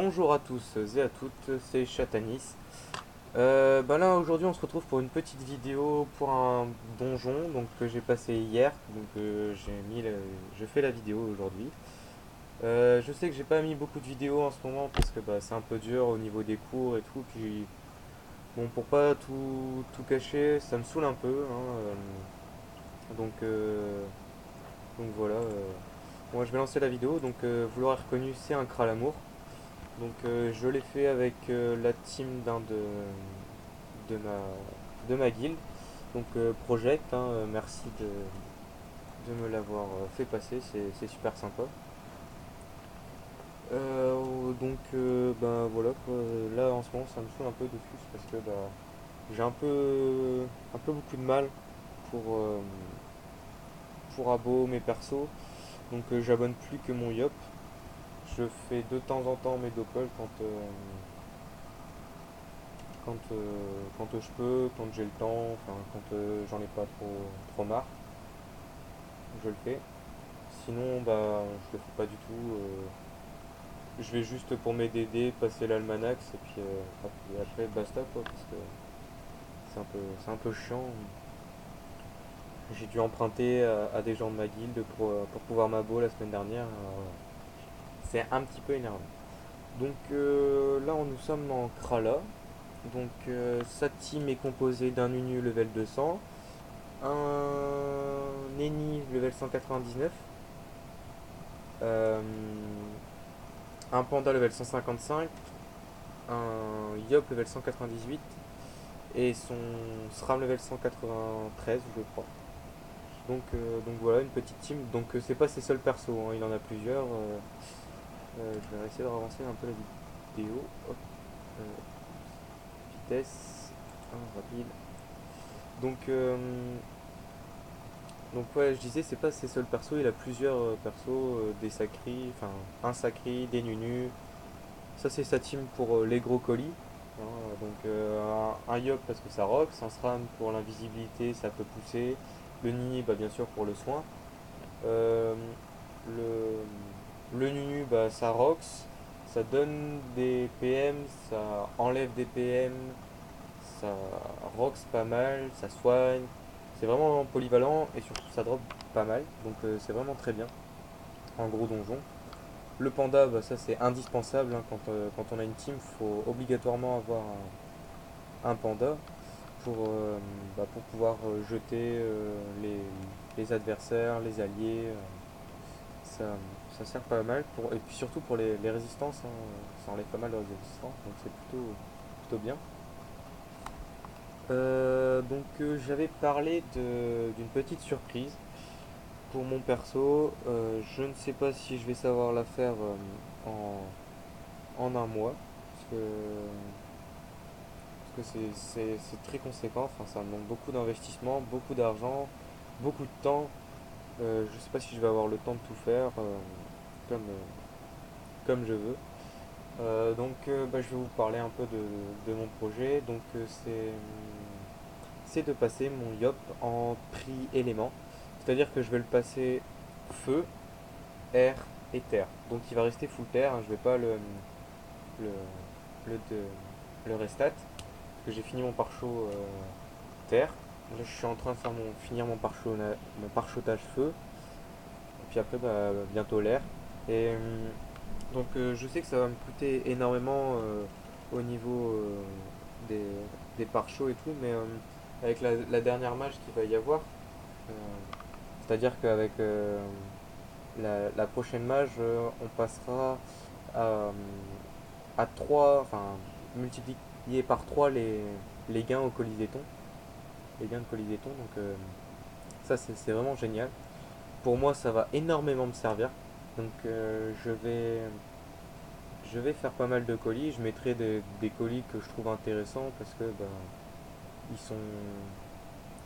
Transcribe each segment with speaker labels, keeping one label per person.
Speaker 1: Bonjour à tous et à toutes, c'est Chatanis. Là aujourd'hui on se retrouve pour une petite vidéo pour un donjon que j'ai passé hier. Je fais la vidéo aujourd'hui. Je sais que j'ai pas mis beaucoup de vidéos en ce moment parce que c'est un peu dur au niveau des cours et tout. Puis bon, pour pas tout cacher, ça me saoule un peu, hein, donc, euh, donc voilà. Moi je vais lancer la vidéo. Vous l'aurez reconnu, c'est un Kralamour. Je l'ai fait avec la team de ma guilde. Project, hein, merci de me l'avoir fait passer, c'est super sympa. Voilà quoi. Là en ce moment ça me saoule un peu de plus parce que j'ai un peu beaucoup de mal pour, euh, pour abo mes persos. J'abonne plus que mon Yop. Je fais de temps en temps mes doppels quand je peux, quand j'ai le temps, enfin quand j'en ai pas trop marre, je le fais. Sinon, je le fais pas du tout. Je vais juste pour mes DD passer l'almanax et puis après basta quoi, parce que c'est un peu chiant. J'ai dû emprunter à des gens de ma guilde pour pouvoir m'abo la semaine dernière. C'est un petit peu énervant. Là, nous sommes en Krala. Sa team est composée d'un Unu level 200, un Nenni level 199, euh, un Panda level 155, un Yop level 198 et son SRAM level 193, je crois. Voilà, une petite team. C'est pas ses seuls persos, hein, il en a plusieurs. Je vais essayer de ravancer un peu la vidéo. Hop, euh, vitesse, rapide. Donc, euh, ouais, je disais, c'est pas ses seuls persos, il a plusieurs persos, des sacris, enfin un sacri, des nunus. Ça c'est sa team pour les gros colis. Hein, un Yop parce que ça rock, un SRAM pour l'invisibilité, ça peut pousser. Le Nini, bien sûr pour le soin. Euh, le Nunu, ça rocks, ça donne des PM, ça enlève des PM, ça rocks pas mal, ça soigne. C'est vraiment polyvalent et surtout ça drop pas mal. C'est vraiment très bien en gros donjon. Le panda, ça c'est indispensable, hein, quand on a une team, faut obligatoirement avoir un panda pour pouvoir jeter les adversaires, les alliés. Ça, ça sert pas mal et puis surtout pour les résistances, hein, ça enlève pas mal de résistances, donc c'est plutôt bien. J'avais parlé d'une petite surprise pour mon perso. Je ne sais pas si je vais savoir la faire en un mois, parce que c'est très conséquent. Enfin, ça demande beaucoup d'investissement, beaucoup d'argent, beaucoup de temps. Je ne sais pas si je vais avoir le temps de tout faire comme, comme je veux. Je vais vous parler un peu de mon projet. C'est de passer mon Yop en tri-élément. C'est-à-dire que je vais le passer feu, air et terre. Donc il va rester full terre, hein, je vais pas le, le, de- le restat. Parce que j'ai fini mon pare-chaud terre. Là je suis en train de finir mon pare-chaudage feu. Et puis après bientôt l'air. Et je sais que ça va me coûter énormément au niveau des, des pare-chocs et tout, mais avec la dernière mage qu'il va y avoir, euh, c'est-à-dire qu'avec la prochaine mage, on passera à, à 3, enfin multiplier par 3 les gains au Coliséton, les gains de Coliséton, ça c'est vraiment génial. Pour moi ça va énormément me servir, donc je vais faire pas mal de colis. Je mettrai des colis que je trouve intéressants parce que ils sont,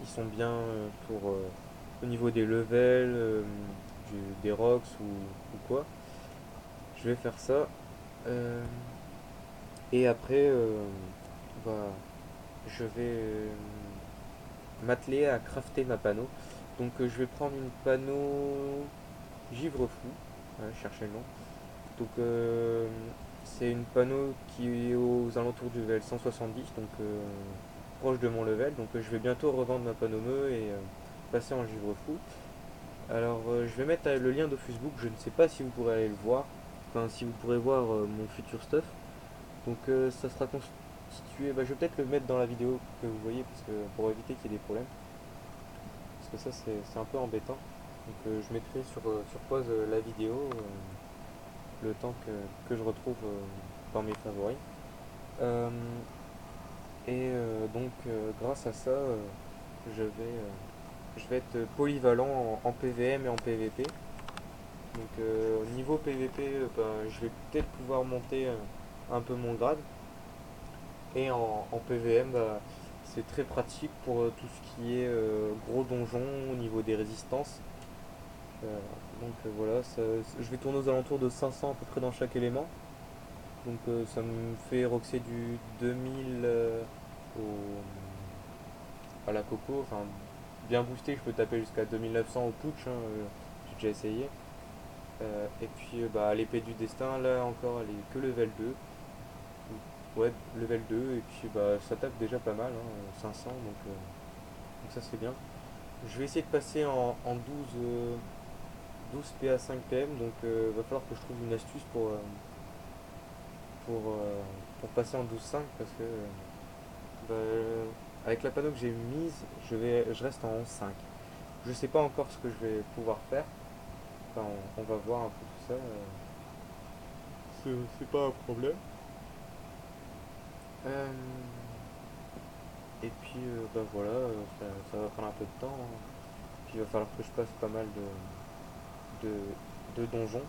Speaker 1: ils sont bien au niveau des levels, des rocks ou quoi. Je vais faire ça. Euh, et après, bah, je vais m'atteler à crafter ma panneau. Je vais prendre une panneau givre fou. Ouais, chercher le nom. Donc, euh, C'est une panneau qui est aux alentours du level 170, donc proche de mon level. Donc je vais bientôt revendre ma panneau et passer en givre fou. Alors je vais mettre le lien de Facebook, je ne sais pas si vous pourrez aller le voir, enfin si vous pourrez voir mon futur stuff. Donc ça sera constitué, bah, je vais peut-être le mettre dans la vidéo que vous voyez parce que pour éviter qu'il y ait des problèmes. Parce que ça c'est un peu embêtant. Donc je mettrai sur pause la vidéo le temps que je retrouve dans mes favoris. Euh, grâce à ça, je vais être polyvalent en PVM et en PVP. Donc au niveau PVP, ben, je vais peut-être pouvoir monter un peu mon grade. Et en PVM, bah, c'est très pratique pour tout ce qui est gros donjon au niveau des résistances. Euh, voilà, je vais tourner aux alentours de 500 à peu près dans chaque élément. Donc ça me fait roxer du 2000 à la coco. Enfin, bien boosté, je peux taper jusqu'à 2900 au putsch, hein, j'ai déjà essayé. Et puis bah, l'épée du destin, là encore, elle est que level 2. Ouais, level 2. Et puis bah, ça tape déjà pas mal, hein, 500. Donc ça c'est bien. Je vais essayer de passer en 12 PA 5 PM. Donc va falloir que je trouve une astuce pour, euh, pour passer en 12,5 parce que bah, avec la panneau que j'ai mise, je reste en 11,5. Je sais pas encore ce que je vais pouvoir faire. Enfin, on va voir un peu tout ça. C'est pas un problème. Euh, et puis bah voilà, ça va prendre un peu de temps, hein. Puis il va falloir que je passe pas mal de donjons.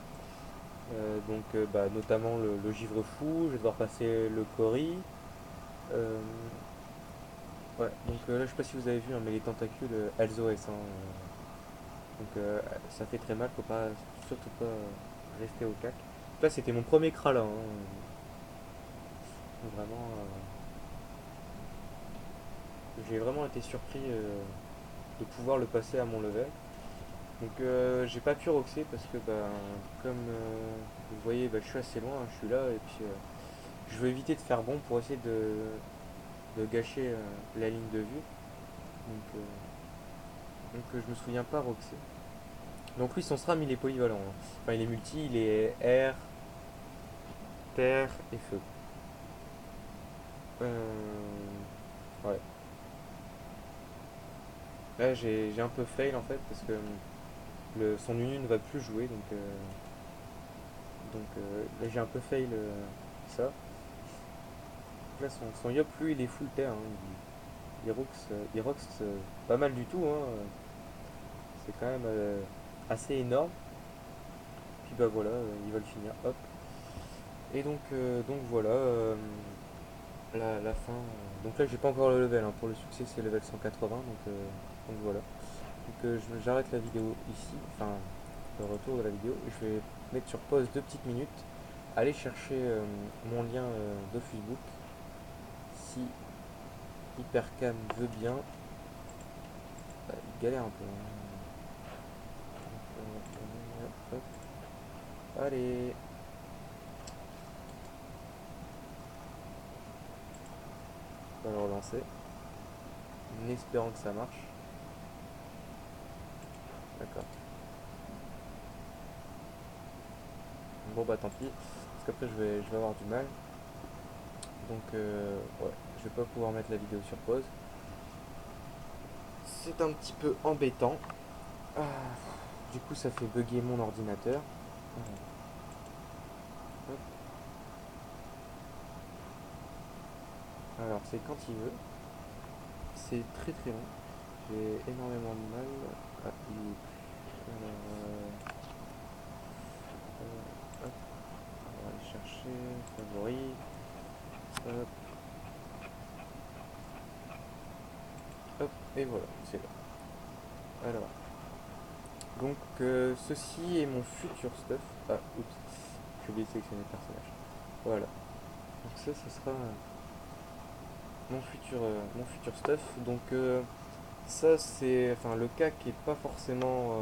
Speaker 1: Bah, notamment le givre fou, je vais devoir passer le Cory. Euh, ouais, là je sais pas si vous avez vu, hein, mais les tentacules, elles OS. Hein, ça fait très mal, faut pas surtout pas rester au cac. Là c'était mon premier Krala, hein, vraiment. J'ai vraiment été surpris de pouvoir le passer à mon level. Donc j'ai pas pu roxer parce que bah, comme vous voyez bah, je suis assez loin, hein, je suis là et puis je veux éviter de faire bon pour essayer de gâcher la ligne de vue. Donc, je me souviens pas roxer. Donc lui son SRAM il est polyvalent, hein. Enfin il est multi, il est air, terre et feu. Ouais. Là j'ai un peu fail en fait parce que son unu ne va plus jouer là j'ai un peu fail ça. Là, son Yop, lui, il est full terre, hein. Il rox pas mal du tout, hein. C'est quand même assez énorme. Puis bah voilà, il va le finir. Hop. Et donc voilà, la fin. Donc là, j'ai pas encore le level, hein. Pour le succès, c'est level 180. Donc voilà. J'arrête la vidéo ici. Enfin, le retour de la vidéo. Je vais mettre sur pause 2 petites minutes. Aller chercher mon lien de Facebook. Si Hypercam veut bien. Bah, il galère un peu, hein. Hop. Allez. On va le relancer. En espérant que ça marche. D'accord. Bon bah tant pis. Parce qu'après je vais avoir du mal. Ouais, je vais pas pouvoir mettre la vidéo sur pause. C'est un petit peu embêtant. Ah, du coup ça fait bugger mon ordinateur. Hop. Alors c'est quand il veut. C'est très très long. J'ai énormément de mal. Ah, hop, on va aller chercher. Favoris. Hop, hop, et voilà, c'est là. Alors, ceci est mon futur stuff. Ah, oups, j'ai oublié de sélectionner le personnage. Voilà. Donc ça, ce sera mon futur stuff. Ça, c'est, enfin, le CAC est pas forcément,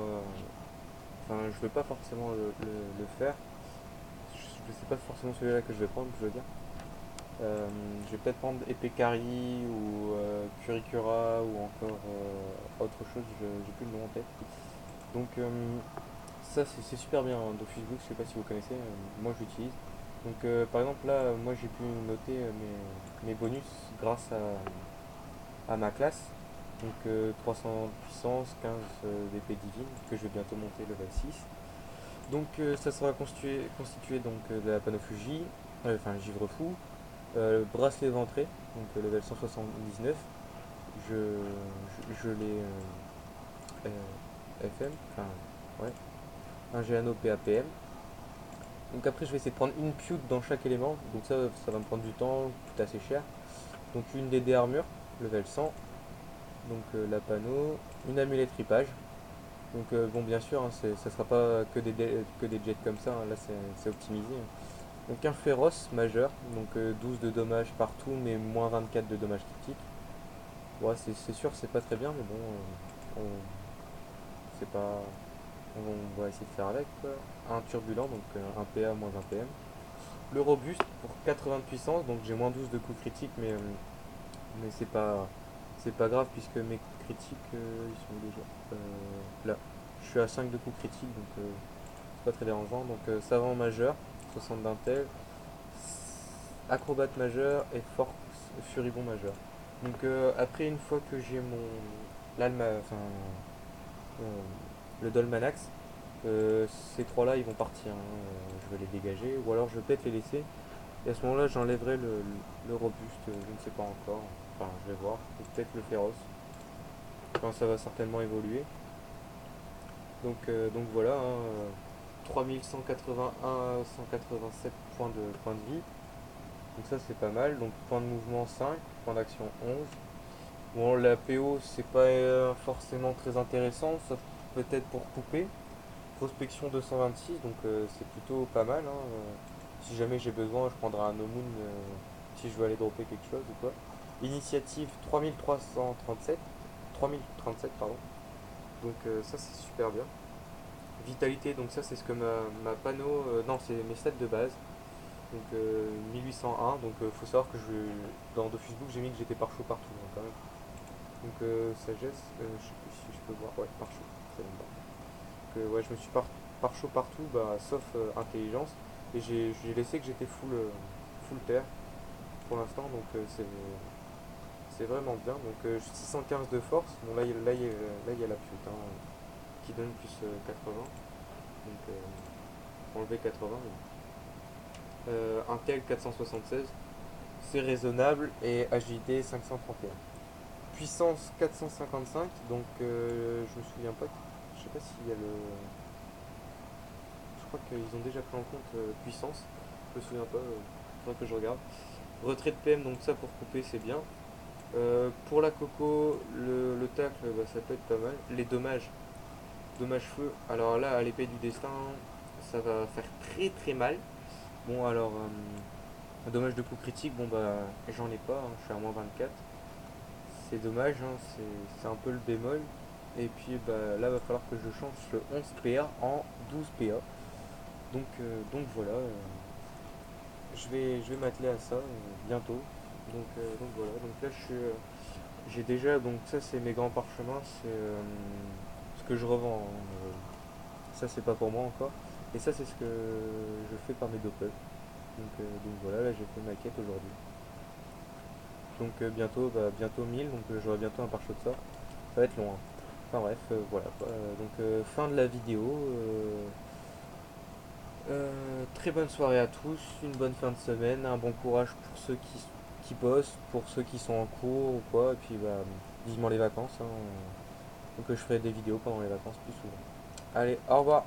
Speaker 1: enfin, je veux pas forcément le faire. sais pas forcément celui-là que je vais prendre, je veux dire. Je vais peut-être prendre Epekari ou Kurikura ou encore autre chose, j'ai plus le nom en tête. Donc ça c'est super bien hein, Dofus Books, je sais pas si vous connaissez, moi j'utilise. Donc par exemple là, moi j'ai pu noter mes bonus grâce à ma classe. Donc 300 puissance, 15 d'épée divine, que je vais bientôt monter level 6. Donc ça sera constitué donc, de la panofugie, enfin givre fou, bracelet ventré, donc level 179. Je l'ai FM, enfin ouais, un Géano PAPM. Donc après je vais essayer de prendre une pute dans chaque élément, donc ça va me prendre du temps, coûte assez cher. Donc une DD armure, level 100, donc la panneau, une amulette ripage. Donc bon bien sûr, hein, ça sera pas que des jets comme ça, hein, là c'est optimisé, hein. Donc un féroce majeur, donc 12 de dommages partout, mais moins 24 de dommages critiques. Ouais, c'est sûr, c'est pas très bien, mais bon, c'est pas, on va essayer de faire avec, quoi. Un turbulent, donc un PA moins 1 PM. Le robuste pour 80 de puissance, donc j'ai moins 12 de coups critiques, mais c'est pas grave puisque mes coups critiques, ils sont déjà là. Je suis à 5 de coups critiques, donc c'est pas très dérangeant. Donc savant majeur, 60 d'intel, acrobate majeur et force furibond majeur. Donc après une fois que j'ai mon euh, le Dolmanax, ces trois là ils vont partir, hein. Je vais les dégager ou alors je vais peut-être les laisser et à ce moment là j'enlèverai le robuste, je ne sais pas encore, enfin je vais voir, ou peut-être le féroce, enfin ça va certainement évoluer. Donc voilà, hein, 3181 187 points de vie. Donc ça c'est pas mal. Donc point de mouvement 5, point d'action 11. Bon la PO c'est pas forcément très intéressant, sauf peut-être pour couper. Prospection 226, donc c'est plutôt pas mal, hein. Si jamais j'ai besoin, je prendrai un Nomoon si je veux aller dropper quelque chose ou quoi. Initiative 3337, 3037 pardon. Donc ça c'est super bien. Vitalité, donc ça c'est ce que ma panneau, non c'est mes stats de base. Donc 1801, donc faut savoir que dans Dofus Book j'ai mis que j'étais par chaud partout hein, quand même. Donc sagesse, je sais plus si je peux voir, ouais par chaud, ça me va. Donc ouais je me suis par chaud partout, bah, sauf intelligence. Et j'ai laissé que j'étais full terre pour l'instant, donc c'est vraiment bien. Donc 615 de force, bon là, il y a la pute hein, qui donne plus 80. Donc enlever 80. Intel 476, c'est raisonnable et agilité 531. Puissance 455, donc je me souviens pas, je sais pas s'il y a le. Je crois qu'ils ont déjà pris en compte puissance, je me souviens pas, faudrait que je regarde. Retrait de PM, donc ça pour couper c'est bien. Pour la coco, le tacle, bah, ça peut être pas mal. Les dommages feu, alors là à l'épée du destin, ça va faire très très mal. Bon alors, dommage de coup critique, bon bah j'en ai pas, hein, je suis à moins 24. C'est dommage, hein, c'est un peu le bémol. Et puis bah, là va falloir que je change le 11 PA en 12 PA. Donc voilà, je vais m'atteler à ça bientôt. Donc voilà, donc là j'ai déjà, donc ça c'est mes grands parchemins, c'est ce que je revends, hein. Ça c'est pas pour moi encore. Et ça c'est ce que je fais par mes doppels. Donc voilà, là j'ai fait ma quête aujourd'hui. Donc bientôt 1000, donc j'aurai bientôt un pare-choc de ça. Ça va être long, hein. Enfin bref, voilà quoi. Donc fin de la vidéo. Très bonne soirée à tous, une bonne fin de semaine, un bon courage pour ceux qui bossent, pour ceux qui sont en cours ou quoi, et puis bah, vivement les vacances, hein. Donc je ferai des vidéos pendant les vacances plus souvent. Allez, au revoir.